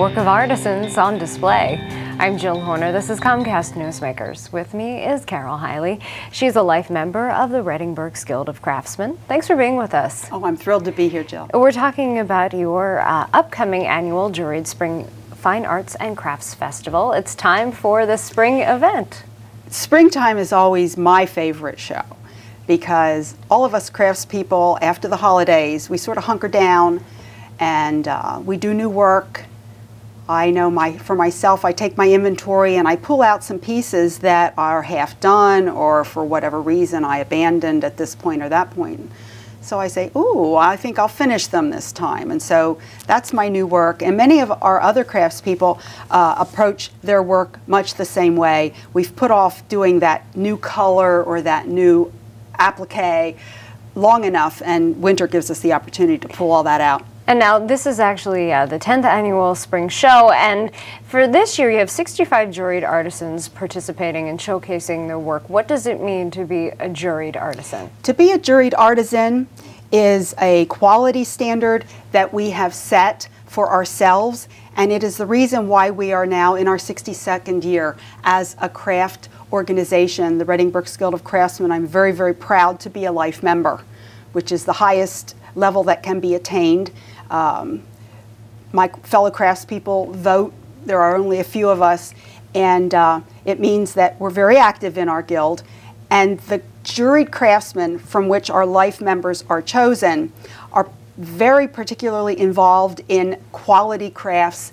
work of artisans on display. I'm Jill Horner. This is Comcast Newsmakers. With me is Carol Haile. She's a life member of the Reading-Berks Guild of Craftsmen. Thanks for being with us. Oh, I'm thrilled to be here, Jill. We're talking about your upcoming annual Juried Spring Fine Arts and Crafts Festival. It's time for the spring event. Springtime is always my favorite show because all of us craftspeople, after the holidays, we sort of hunker down and we do new work. I know for myself, I take my inventory and I pull out some pieces that are half done or for whatever reason I abandoned at this point or that point. So I say, ooh, I think I'll finish them this time. And so that's my new work. And many of our other craftspeople approach their work much the same way. We've put off doing that new color or that new applique long enough, and winter gives us the opportunity to pull all that out. And now this is actually the 10th annual spring show, and for this year you have 65 juried artisans participating and showcasing their work. What does it mean to be a juried artisan? To be a juried artisan is a quality standard that we have set for ourselves, and it is the reason why we are now in our 62nd year as a craft organization, the Reading-Berks Guild of Craftsmen. I'm very, very proud to be a life member, which is the highest level that can be attained. My fellow craftspeople vote. There are only a few of us, and it means that we're very active in our guild. And the juried craftsmen from which our life members are chosen are very particularly involved in quality crafts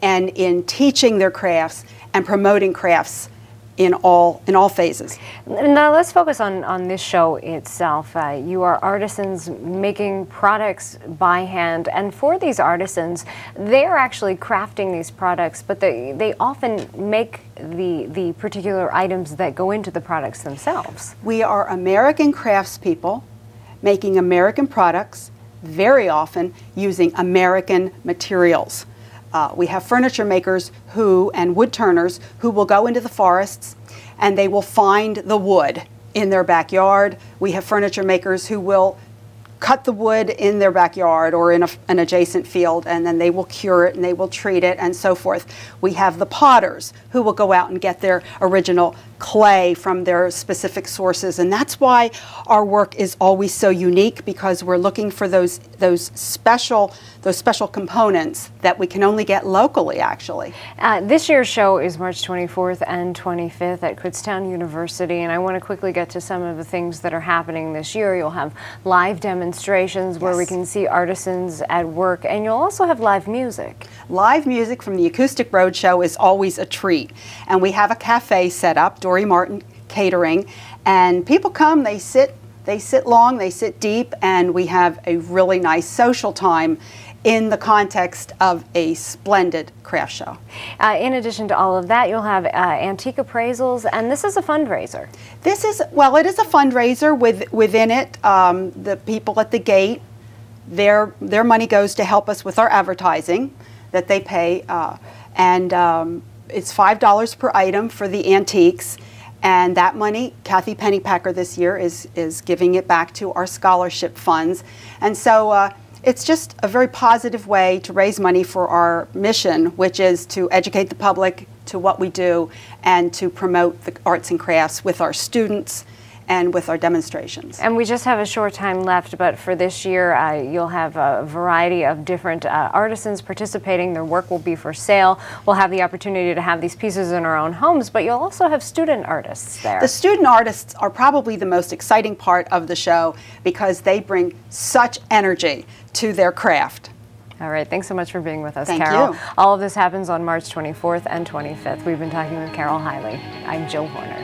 and in teaching their crafts and promoting crafts in all phases. Now let's focus on this show itself. You are artisans making products by hand, and for these artisans, they're actually crafting these products, but they often make the particular items that go into the products themselves. We are American craftspeople making American products, very often using American materials. We have furniture makers and wood turners who will go into the forests and they will find the wood in their backyard. We have furniture makers who will cut the wood in their backyard or in an adjacent field, and then they will cure it and they will treat it and so forth. We have the potters who will go out and get their original clay from their specific sources, and that's why our work is always so unique, because we're looking for those special components that we can only get locally, actually. This year's show is March 24th and 25th at Kutztown University, and I want to quickly get to some of the things that are happening this year. You'll have live demonstrations where we can see artisans at work, and you'll also have live music. Live music from the Acoustic Roadshow is always a treat, and we have a cafe set up, Dory Martin Catering, and people come, they sit long, they sit deep, and we have a really nice social time in the context of a splendid craft show. In addition to all of that, you'll have antique appraisals, and this is a fundraiser. It is a fundraiser. Within it, the people at the gate, their money goes to help us with our advertising that they pay, and it's $5 per item for the antiques. And that money, Kathy Pennypacker this year is giving it back to our scholarship funds. And so it's just a very positive way to raise money for our mission, which is to educate the public to what we do and to promote the arts and crafts with our students and with our demonstrations. And we just have a short time left, but for this year you'll have a variety of different artisans participating. Their work will be for sale. We'll have the opportunity to have these pieces in our own homes, but you'll also have student artists there. The student artists are probably the most exciting part of the show because they bring such energy to their craft. All right, thanks so much for being with us, Thank Carol. you. All of this happens on March 24th and 25th. We've been talking with Carol Haile. I'm Jill Horner.